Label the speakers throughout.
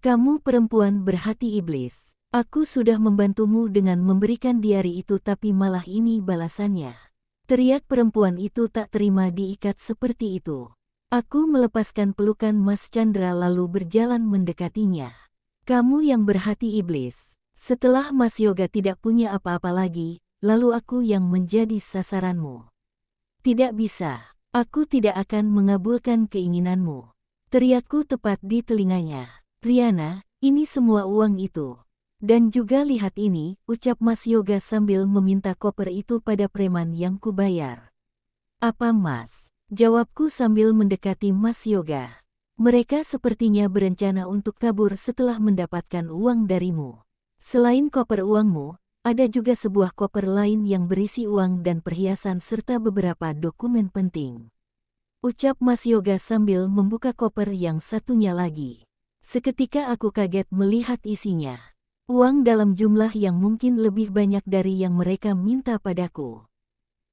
Speaker 1: Kamu perempuan berhati iblis. Aku sudah membantumu dengan memberikan diari itu tapi malah ini balasannya. Teriak perempuan itu tak terima diikat seperti itu. Aku melepaskan pelukan Mas Chandra lalu berjalan mendekatinya. Kamu yang berhati iblis. Setelah Mas Yoga tidak punya apa-apa lagi, lalu aku yang menjadi sasaranmu. Tidak bisa. Aku tidak akan mengabulkan keinginanmu. Teriakku tepat di telinganya. Riana, ini semua uang itu. Dan juga lihat ini, ucap Mas Yoga sambil meminta koper itu pada preman yang kubayar. Apa Mas? Jawabku sambil mendekati Mas Yoga. Mereka sepertinya berencana untuk kabur setelah mendapatkan uang darimu. Selain koper uangmu, ada juga sebuah koper lain yang berisi uang dan perhiasan serta beberapa dokumen penting. Ucap Mas Yoga sambil membuka koper yang satunya lagi. Seketika aku kaget melihat isinya. Uang dalam jumlah yang mungkin lebih banyak dari yang mereka minta padaku.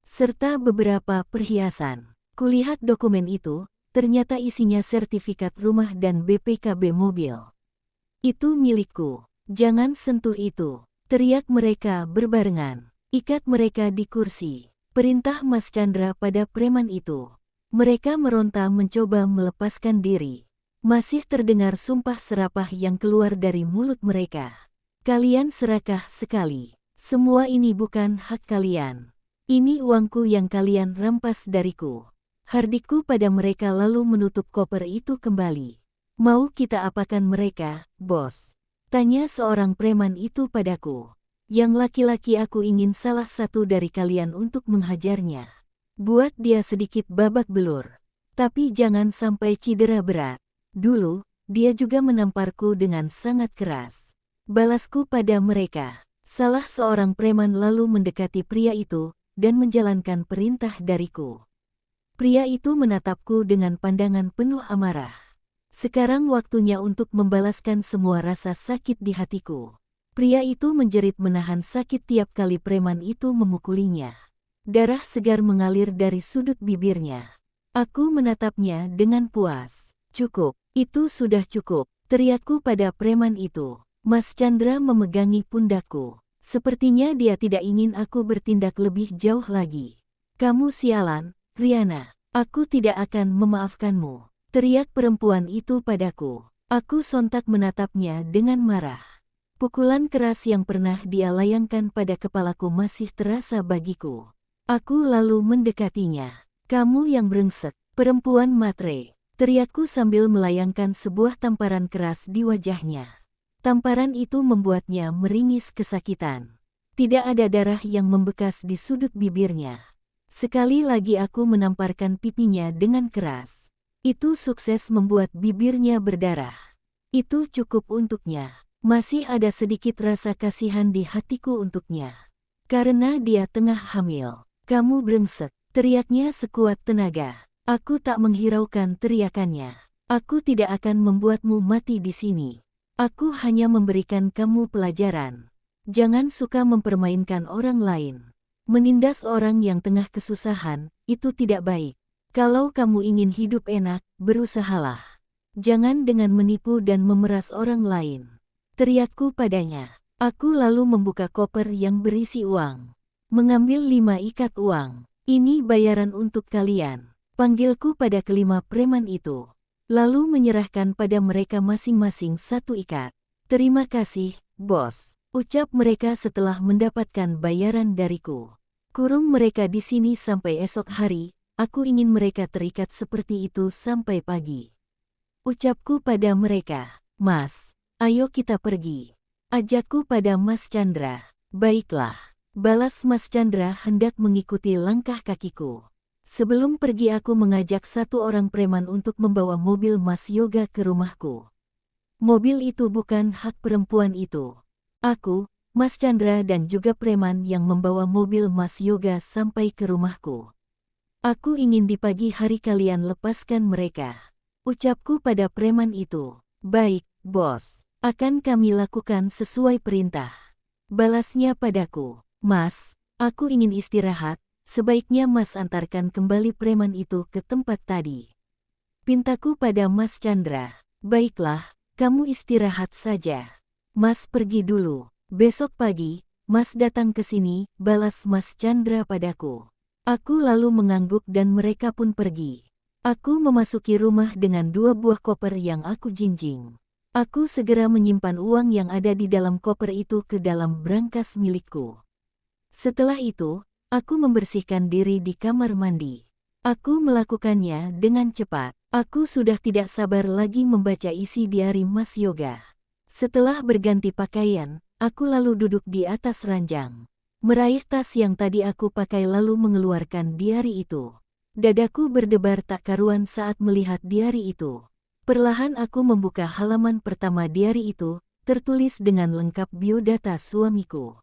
Speaker 1: Serta beberapa perhiasan. Kulihat dokumen itu, ternyata isinya sertifikat rumah dan BPKB mobil. Itu milikku. Jangan sentuh itu. Teriak mereka berbarengan. Ikat mereka di kursi. Perintah Mas Chandra pada preman itu. Mereka meronta mencoba melepaskan diri. Masih terdengar sumpah serapah yang keluar dari mulut mereka. Kalian serakah sekali. Semua ini bukan hak kalian. Ini uangku yang kalian rampas dariku. Hardikku pada mereka lalu menutup koper itu kembali. Mau kita apakan mereka, bos? Tanya seorang preman itu padaku. Yang laki-laki aku ingin salah satu dari kalian untuk menghajarnya. Buat dia sedikit babak belur. Tapi jangan sampai cedera berat. Dulu, dia juga menamparku dengan sangat keras. Balasku pada mereka. Salah seorang preman lalu mendekati pria itu dan menjalankan perintah dariku. Pria itu menatapku dengan pandangan penuh amarah. Sekarang waktunya untuk membalaskan semua rasa sakit di hatiku. Pria itu menjerit menahan sakit tiap kali preman itu memukulinya. Darah segar mengalir dari sudut bibirnya. Aku menatapnya dengan puas. Cukup, itu sudah cukup, teriakku pada preman itu. Mas Chandra memegangi pundakku. Sepertinya dia tidak ingin aku bertindak lebih jauh lagi. Kamu sialan, Riana. Aku tidak akan memaafkanmu. Teriak perempuan itu padaku. Aku sontak menatapnya dengan marah. Pukulan keras yang pernah dia layangkan pada kepalaku masih terasa bagiku. Aku lalu mendekatinya. Kamu yang brengsek, perempuan matre. Teriakku sambil melayangkan sebuah tamparan keras di wajahnya. Tamparan itu membuatnya meringis kesakitan. Tidak ada darah yang membekas di sudut bibirnya. Sekali lagi aku menamparkan pipinya dengan keras. Itu sukses membuat bibirnya berdarah. Itu cukup untuknya. Masih ada sedikit rasa kasihan di hatiku untuknya. Karena dia tengah hamil. Kamu brengsek, teriaknya sekuat tenaga. Aku tak menghiraukan teriakannya. Aku tidak akan membuatmu mati di sini. Aku hanya memberikan kamu pelajaran. Jangan suka mempermainkan orang lain. Menindas orang yang tengah kesusahan, itu tidak baik. Kalau kamu ingin hidup enak, berusahalah. Jangan dengan menipu dan memeras orang lain. Teriakku padanya. Aku lalu membuka koper yang berisi uang. Mengambil 5 ikat uang. Ini bayaran untuk kalian. Panggilku pada kelima preman itu. Lalu menyerahkan pada mereka masing-masing 1 ikat. Terima kasih, bos, ucap mereka setelah mendapatkan bayaran dariku. Kurung mereka di sini sampai esok hari, aku ingin mereka terikat seperti itu sampai pagi. Ucapku pada mereka, Mas, ayo kita pergi. Ajakku pada Mas Chandra. Baiklah, balas Mas Chandra hendak mengikuti langkah kakiku. Sebelum pergi aku mengajak 1 orang preman untuk membawa mobil Mas Yoga ke rumahku. Mobil itu bukan hak perempuan itu. Aku, Mas Chandra dan juga preman yang membawa mobil Mas Yoga sampai ke rumahku. Aku ingin di pagi hari kalian lepaskan mereka. Ucapku pada preman itu. Baik, bos. Akan kami lakukan sesuai perintah. Balasnya padaku. Mas, aku ingin istirahat. Sebaiknya Mas antarkan kembali preman itu ke tempat tadi. Pintaku pada Mas Chandra. Baiklah, Kamu istirahat saja. Mas pergi dulu. Besok pagi, Mas datang ke sini, balas Mas Chandra padaku. Aku lalu mengangguk dan mereka pun pergi. Aku memasuki rumah dengan 2 buah koper yang aku jinjing. Aku segera menyimpan uang yang ada di dalam koper itu ke dalam brankas milikku. Setelah itu, aku membersihkan diri di kamar mandi. Aku melakukannya dengan cepat. Aku sudah tidak sabar lagi membaca isi diari Mas Yoga. Setelah berganti pakaian, aku lalu duduk di atas ranjang. Meraih tas yang tadi aku pakai lalu mengeluarkan diari itu. Dadaku berdebar tak karuan saat melihat diari itu. Perlahan aku membuka halaman pertama diari itu, tertulis dengan lengkap biodata suamiku.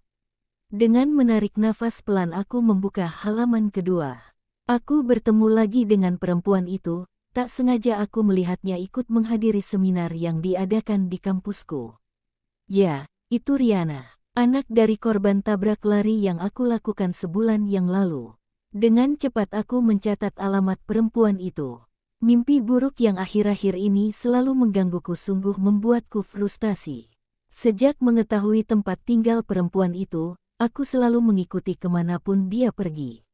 Speaker 1: Dengan menarik nafas pelan aku membuka halaman kedua. Aku bertemu lagi dengan perempuan itu. Tak sengaja aku melihatnya ikut menghadiri seminar yang diadakan di kampusku. Ya, itu Riana, anak dari korban tabrak lari yang aku lakukan sebulan yang lalu. Dengan cepat aku mencatat alamat perempuan itu. Mimpi buruk yang akhir-akhir ini selalu menggangguku sungguh membuatku frustasi. Sejak mengetahui tempat tinggal perempuan itu, aku selalu mengikuti kemanapun dia pergi.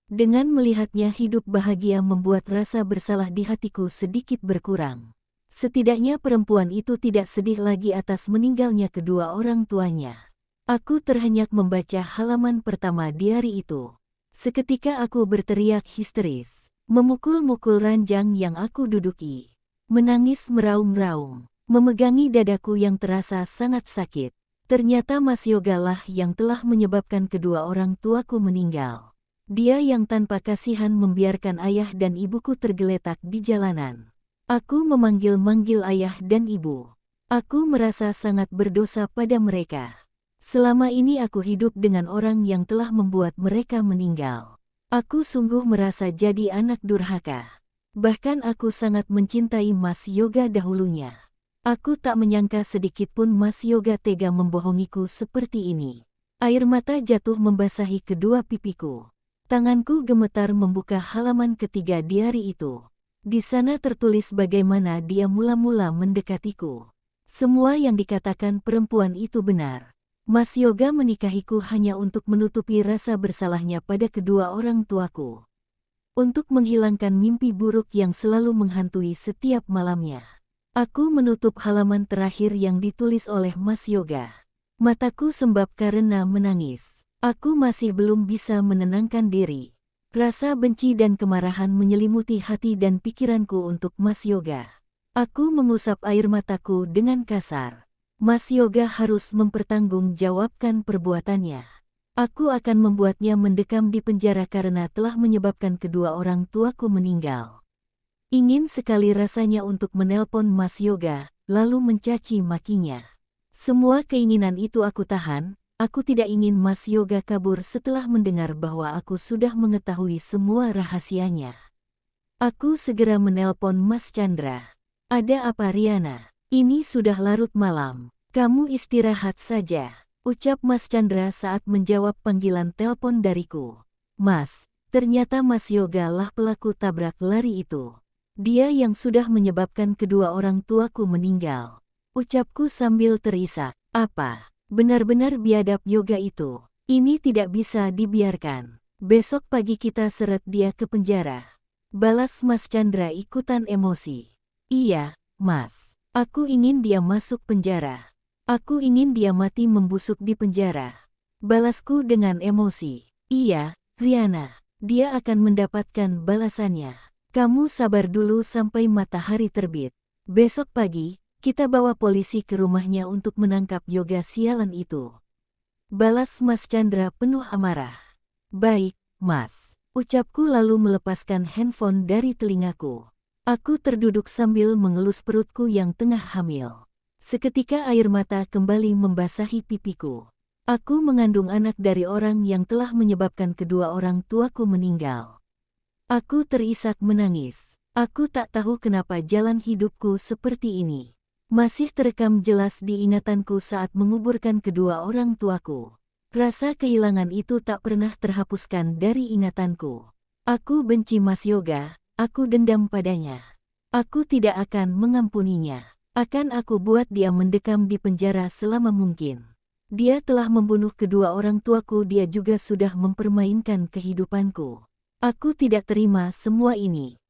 Speaker 1: Dengan melihatnya hidup bahagia membuat rasa bersalah di hatiku sedikit berkurang. Setidaknya perempuan itu tidak sedih lagi atas meninggalnya kedua orang tuanya. Aku terhenyak membaca halaman pertama diari itu. Seketika aku berteriak histeris, memukul-mukul ranjang yang aku duduki. Menangis meraung-raung, memegangi dadaku yang terasa sangat sakit. Ternyata Mas Yoga lah yang telah menyebabkan kedua orang tuaku meninggal. Dia yang tanpa kasihan membiarkan ayah dan ibuku tergeletak di jalanan. Aku memanggil-manggil ayah dan ibu. Aku merasa sangat berdosa pada mereka. Selama ini aku hidup dengan orang yang telah membuat mereka meninggal. Aku sungguh merasa jadi anak durhaka. Bahkan aku sangat mencintai Mas Yoga dahulunya. Aku tak menyangka sedikitpun Mas Yoga tega membohongiku seperti ini. Air mata jatuh membasahi kedua pipiku. Tanganku gemetar membuka halaman ketiga diari itu. Di sana tertulis bagaimana dia mula-mula mendekatiku. Semua yang dikatakan perempuan itu benar. Mas Yoga menikahiku hanya untuk menutupi rasa bersalahnya pada kedua orang tuaku. Untuk menghilangkan mimpi buruk yang selalu menghantui setiap malamnya. Aku menutup halaman terakhir yang ditulis oleh Mas Yoga. Mataku sembab karena menangis. Aku masih belum bisa menenangkan diri. Rasa benci dan kemarahan menyelimuti hati dan pikiranku untuk Mas Yoga. Aku mengusap air mataku dengan kasar. Mas Yoga harus mempertanggungjawabkan perbuatannya. Aku akan membuatnya mendekam di penjara karena telah menyebabkan kedua orang tuaku meninggal. Ingin sekali rasanya untuk menelpon Mas Yoga, lalu mencaci makinya. Semua keinginan itu aku tahan. Aku tidak ingin Mas Yoga kabur setelah mendengar bahwa aku sudah mengetahui semua rahasianya. Aku segera menelpon Mas Chandra. Ada apa Riana? Ini sudah larut malam. Kamu istirahat saja, ucap Mas Chandra saat menjawab panggilan telepon dariku. Mas, ternyata Mas Yoga lah pelaku tabrak lari itu. Dia yang sudah menyebabkan kedua orang tuaku meninggal. Ucapku sambil terisak. Apa? Benar-benar biadab Yoga itu. Ini tidak bisa dibiarkan. Besok pagi kita seret dia ke penjara. Balas Mas Chandra ikutan emosi. Iya, Mas. Aku ingin dia masuk penjara. Aku ingin dia mati membusuk di penjara. Balasku dengan emosi. Iya, Riana. Dia akan mendapatkan balasannya. Kamu sabar dulu sampai matahari terbit. Besok pagi, kita bawa polisi ke rumahnya untuk menangkap Yoga sialan itu. Balas Mas Chandra penuh amarah. Baik, Mas. Ucapku lalu melepaskan handphone dari telingaku. Aku terduduk sambil mengelus perutku yang tengah hamil. Seketika air mata kembali membasahi pipiku. Aku mengandung anak dari orang yang telah menyebabkan kedua orang tuaku meninggal. Aku terisak menangis. Aku tak tahu kenapa jalan hidupku seperti ini. Masih terekam jelas di ingatanku saat menguburkan kedua orang tuaku. Rasa kehilangan itu tak pernah terhapuskan dari ingatanku. Aku benci Mas Yoga, aku dendam padanya. Aku tidak akan mengampuninya. Akan aku buat dia mendekam di penjara selama mungkin. Dia telah membunuh kedua orang tuaku, dia juga sudah mempermainkan kehidupanku. Aku tidak terima semua ini.